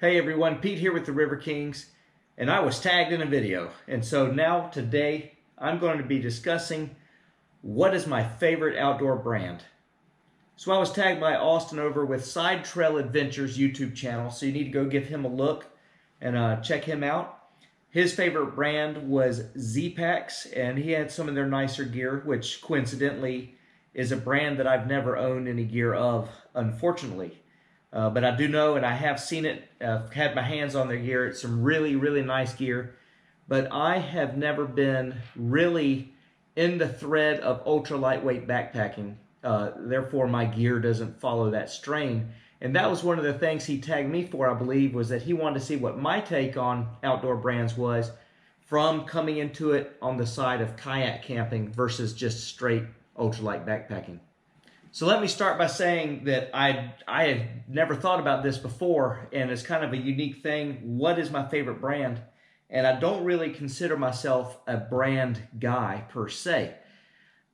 Hey everyone, Pete here with the River Kings, and I was tagged in a video. And so now today I'm going to be discussing what is my favorite outdoor brand. So I was tagged by Austin over with Side Trail Adventures YouTube channel, so you need to go give him a look and check him out. His favorite brand was Z-Packs, and he had some of their nicer gear, which coincidentally is a brand that I've never owned any gear of, unfortunately. But I do know, and I have seen it, had my hands on their gear. It's some really, really nice gear. But I have never been really in the thread of ultra lightweight backpacking. Therefore, my gear doesn't follow that strain. And that was one of the things he tagged me for, I believe, was that he wanted to see what my take on outdoor brands was from coming into it on the side of kayak camping versus just straight ultralight backpacking. So let me start by saying that I had never thought about this before, and it's kind of a unique thing. What is my favorite brand? And I don't really consider myself a brand guy per se.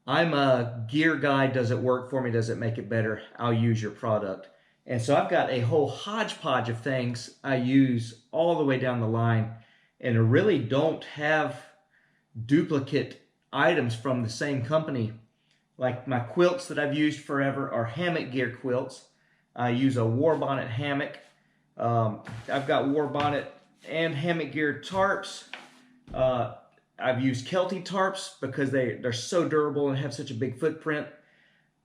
I'm a gear guy. Does it work for me? Does it make it better? I'll use your product. And so I've got a whole hodgepodge of things I use all the way down the line, and I really don't have duplicate items from the same company. Like my quilts that I've used forever are hammock gear quilts. I use a war bonnet hammock. I've got war bonnet and hammock gear tarps. I've used Kelty tarps because they're so durable and have such a big footprint.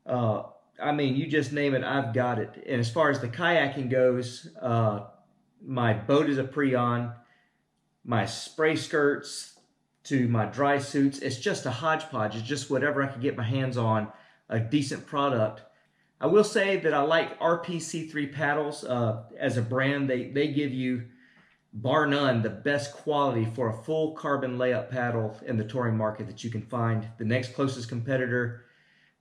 I mean, you just name it, I've got it. And as far as the kayaking goes, my boat is a Prion. My spray skirts to my dry suits, it's just a hodgepodge. It's just whatever I can get my hands on, a decent product. I will say that I like RPC3 paddles as a brand. They give you, bar none, the best quality for a full carbon layup paddle in the touring market that you can find. The next closest competitor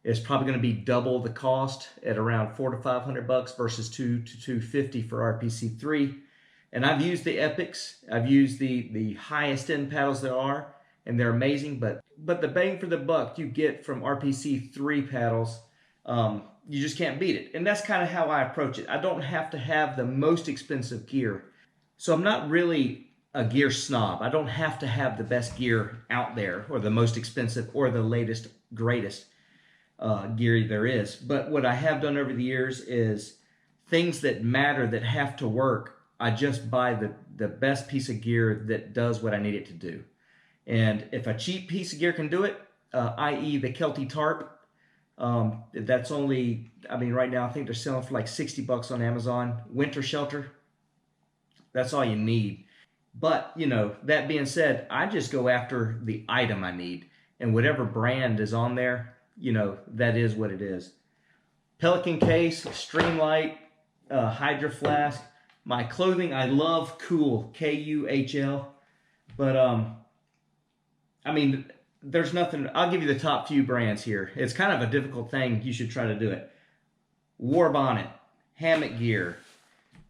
is probably going to be double the cost at around $400 to $500 versus $200 to $250 for RPC3. And I've used the Epics. I've used the highest end paddles there are, and they're amazing. But the bang for the buck you get from RPC3 paddles, you just can't beat it. And that's kind of how I approach it. I don't have to have the most expensive gear. So I'm not really a gear snob. I don't have to have the best gear out there, or the most expensive, or the latest, greatest gear there is. But what I have done over the years is things that matter, that have to work, I just buy the best piece of gear that does what I need it to do. And if a cheap piece of gear can do it, i.e. the Kelty tarp, that's only, I mean, right now I think they're selling for like $60 on Amazon. Winter shelter, that's all you need. But, you know, that being said, I just go after the item I need. And whatever brand is on there, you know, that is what it is. Pelican case, Streamlight, Hydro Flask. My clothing, I love Kuhl, K-U-H-L, but I mean, there's nothing. I'll give you the top few brands here. It's kind of a difficult thing. You should try to do it. War bonnet, hammock gear,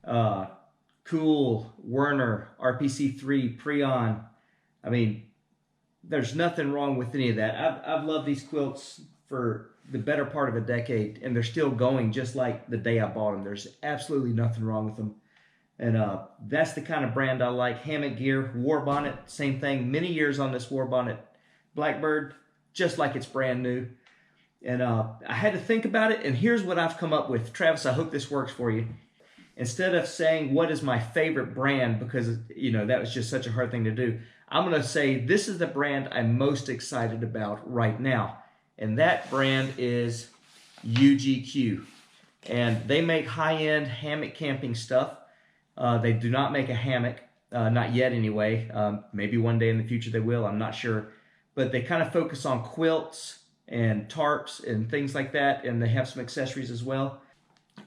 Kuhl, Werner, RPC3, Prion. I mean, there's nothing wrong with any of that. I've loved these quilts for the better part of a decade, and they're still going just like the day I bought them. There's absolutely nothing wrong with them. And that's the kind of brand I like. Hammock gear, war bonnet, same thing. Many years on this war bonnet Blackbird, just like it's brand new. And I had to think about it, and here's what I've come up with. Travis, I hope this works for you. Instead of saying what is my favorite brand, because, you know, that was just such a hard thing to do, I'm going to say this is the brand I'm most excited about right now. And that brand is UGQ. And they make high-end hammock camping stuff. They do not make a hammock, not yet anyway. Maybe one day in the future they will, I'm not sure. But they kind of focus on quilts and tarps and things like that, and they have some accessories as well.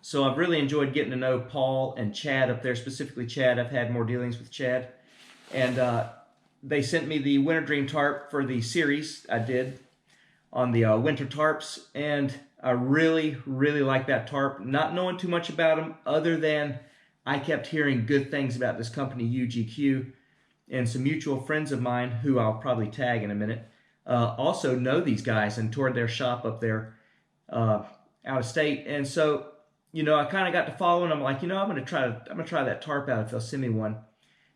So I've really enjoyed getting to know Paul and Chad up there, specifically Chad. I've had more dealings with Chad. And they sent me the Winter Dream tarp for the series I did on the winter tarps, and I really, really like that tarp. Not knowing too much about them other than I kept hearing good things about this company, UGQ, and some mutual friends of mine, who I'll probably tag in a minute, also know these guys and toured their shop up there out of state. And so I kind of got to following. I'm like, I'm gonna try that tarp out if they'll send me one.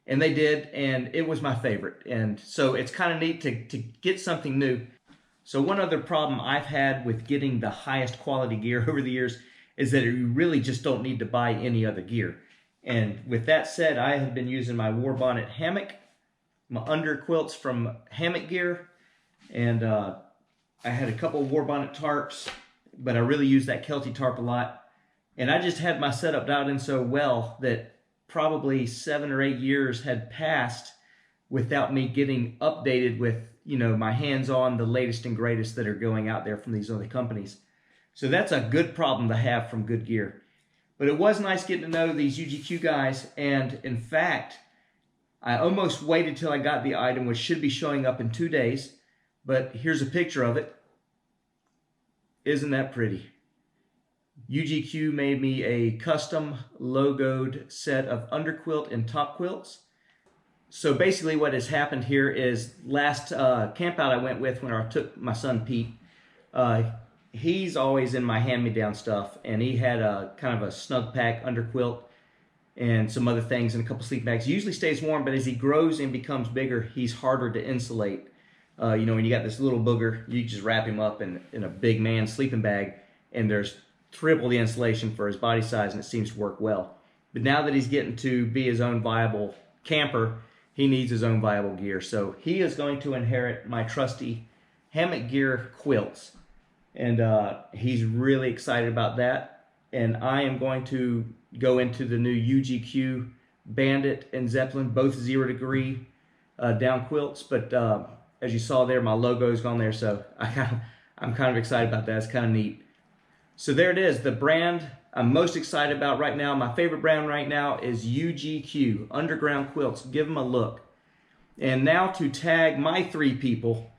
And they did, and it was my favorite. And so it's kind of neat to get something new. So one other problem I've had with getting the highest quality gear over the years is that you really just don't need to buy any other gear. And with that said, I have been using my War Bonnet hammock, my under quilts from Hammock Gear, and I had a couple War Bonnet tarps, but I really use that Kelty tarp a lot. And I just had my setup dialed in so well that probably 7 or 8 years had passed without me getting updated with, my hands on the latest and greatest that are going out there from these other companies. So that's a good problem to have from good gear. But it was nice getting to know these UGQ guys, and in fact, I almost waited till I got the item, which should be showing up in 2 days, but here's a picture of it. Isn't that pretty? UGQ made me a custom logoed set of underquilt and top quilts. So basically what has happened here is last camp out I went with when I took my son Pete, he's always in my hand-me-down stuff, and he had a kind of a snug pack underquilt and some other things and a couple sleep bags. He usually stays warm, but as he grows and becomes bigger, he's harder to insulate. When you got this little booger, you just wrap him up in a big man sleeping bag, and there's triple the insulation for his body size, and it seems to work well. But now that he's getting to be his own viable camper, he needs his own viable gear. So he is going to inherit my trusty Hammock Gear quilts. And he's really excited about that. And I am going to go into the new UGQ Bandit and Zeppelin, both 0 degree down quilts. But as you saw there, my logo's gone there. So I'm kind of excited about that. It's kind of neat. So there it is, the brand I'm most excited about right now. My favorite brand right now is UGQ, Underground Quilts. Give them a look. And now to tag my 3 people.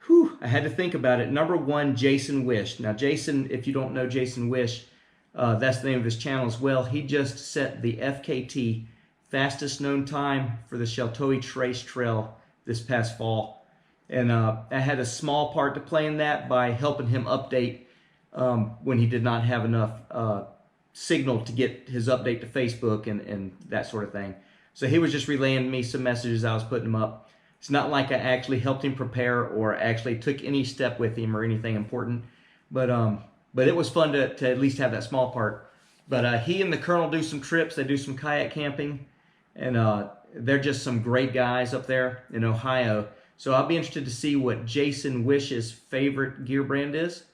Whew, I had to think about it. Number 1, Jason Wish. Now Jason, if you don't know Jason Wish, that's the name of his channel as well. He just set the FKT, fastest known time for the Sheltowee Trace Trail this past fall. And I had a small part to play in that by helping him update when he did not have enough signal to get his update to Facebook and that sort of thing. So he was just relaying me some messages. I was putting them up. It's not like I actually helped him prepare or actually took any step with him or anything important, but it was fun to at least have that small part. But he and the Colonel do some trips. They do some kayak camping, and they're just some great guys up there in Ohio. So I'll be interested to see what Jason Wish's favorite gear brand is.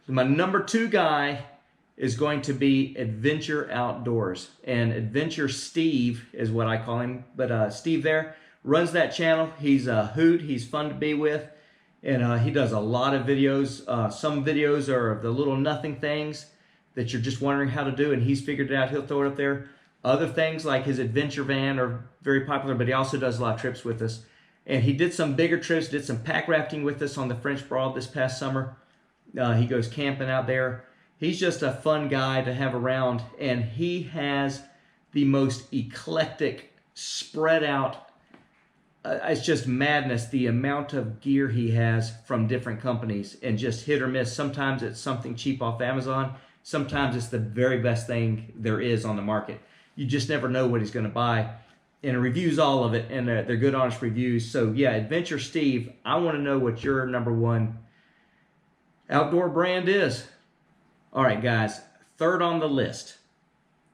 So my number 2 guy is going to be Adventure Outdoors. And Adventure Steve is what I call him. But Steve there runs that channel. He's a hoot. He's fun to be with. And he does a lot of videos. Some videos are the little nothing things that you're just wondering how to do, and he's figured it out. He'll throw it up there. Other things like his adventure van are very popular, but he also does a lot of trips with us. And he did some bigger trips, did some pack rafting with us on the French Broad this past summer. He goes camping out there. He's just a fun guy to have around, and he has the most eclectic, spread out, it's just madness, the amount of gear he has from different companies, and just hit or miss. Sometimes it's something cheap off Amazon. Sometimes it's the very best thing there is on the market. You just never know what he's going to buy. And he reviews all of it, and they're good, honest reviews. So yeah, Adventure Steve, I want to know what your number 1 outdoor brand is. All right, guys, 3rd on the list,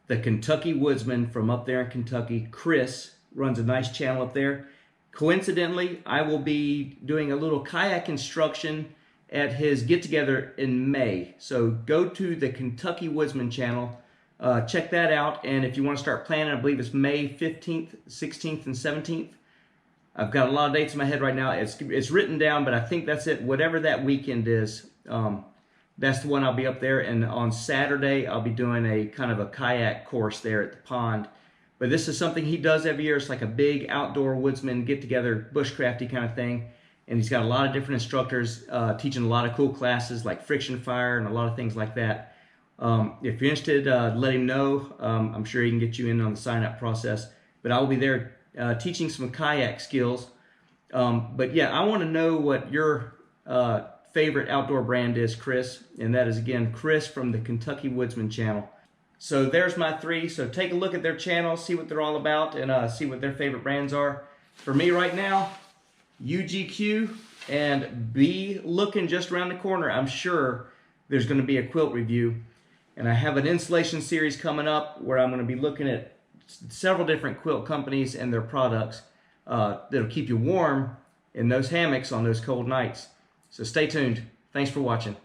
the Kentucky Woodsman from up there in Kentucky. Chris runs a nice channel up there. Coincidentally, I will be doing a little kayak instruction at his get-together in May. So go to the Kentucky Woodsman channel, check that out, and if you want to start planning, I believe it's May 15th, 16th, and 17th. I've got a lot of dates in my head right now. It's written down, but I think that's it. Whatever that weekend is, that's the one I'll be up there. And on Saturday, I'll be doing a kind of a kayak course there at the pond. But this is something he does every year. It's like a big outdoor woodsman get-together, bushcrafty kind of thing. And he's got a lot of different instructors teaching a lot of cool classes like friction fire and a lot of things like that. If you're interested, let him know. I'm sure he can get you in on the sign-up process. But I will be there teaching some kayak skills. But yeah, I want to know what your favorite outdoor brand is, Chris. And that is, again, Chris from the Kentucky Woodsman channel. So there's my three. So take a look at their channel, see what they're all about, and see what their favorite brands are. For me right now, UGQ, and be looking just around the corner. I'm sure there's going to be a quilt review. And I have an installation series coming up where I'm going to be looking at several different quilt companies and their products that'll keep you warm in those hammocks on those cold nights. So stay tuned. Thanks for watching.